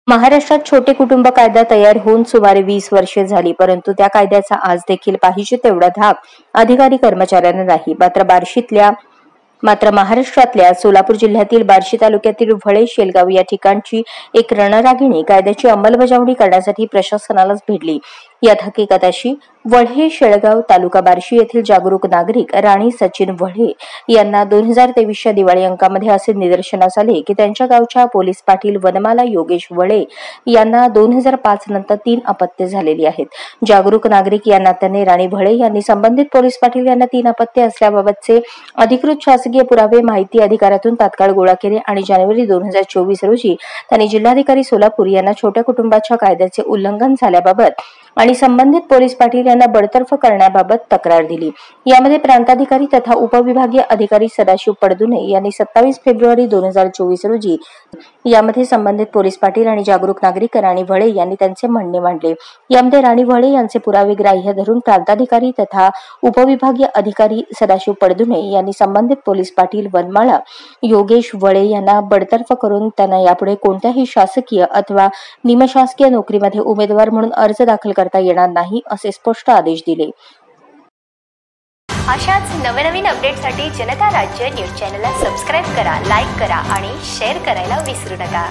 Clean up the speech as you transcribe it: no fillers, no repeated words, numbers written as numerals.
महाराष्ट्रात छोटे कुटुंब कायदा तयार होऊन सुमारे 20 वर्षे झाली, परंतु त्या कायद्याचा आज देखील पाहिजे तेवढा धाक अधिकारी कर्मचाऱ्यांना नाही. मात्र महाराष्ट्रातल्या सोलापूर जिल्ह्यातील बार्शी तालुक्यातील व्हळे शेलगाव या ठिकाणची एक रणरागिणी कायद्याची अंमलबजावणी करण्यासाठी प्रशासनालाच भिडली. यात हकीकत अशी, व्हळे शेळगाव तालुका बार्शी येथील जागरूक नागरिक राणी सचिन व्हळे यांना 2023च्या दिवाळी अंकामध्ये असे निदर्शनास आले की त्यांच्या गावच्या पोलीस पाटील वनमाला योगेश व्हळे यांना 2005 नंतर 3 अपत्ये झालेली आहेत. जागरूक नागरिक या नात्याने राणी व्हळे यांनी संबंधित पोलीस पाटील यांना 3 अपत्ये असल्याबाबतचे अधिकृत शासकीय पुरावे माहिती अधिकारातून तात्काळ गोळा केले आणि जानेवारी 2024 रोजी त्यांनी जिल्हाधिकारी सोलापूर यांना छोट्या कुटुंबाच्या कायद्याचे उल्लंघन झाल्याबाबत आणि संबंधित पोलीस पाटील यांना बडतर्फ करण्याबाबत तक्रार दिली. यामध्ये प्रांताधिकारी तथा उपविभागीय अधिकारी सदाशिव पडदुने यांनी 27 फेब्रुवारी 2024 रोजी यामध्ये संबंधित पोलीस पाटील आणि जागरूक नागरिक राणी व्हळे यांनी त्यांचे म्हणणे मांडले. यामध्ये राणी व्हळे यांचे पुरावे ग्राह्य धरून प्रांताधिकारी तथा उपविभागीय अधिकारी सदाशिव पडदुने यांनी संबंधित पोलीस पाटील वनमाळा योगेश व्हळे यांना बडतर्फ करून त्यांना यापुढे कोणत्याही शासकीय अथवा निमशासकीय नोकरीमध्ये उमेदवार म्हणून अर्ज दाखल करता येणार नाही असे स्पष्ट आदेश दिले. अशाच नवनवीन अपडेटसाठी जनता राज्य न्यूज चॅनलला सबस्क्राईब करा, लाईक करा आणि शेअर करायला विसरू नका.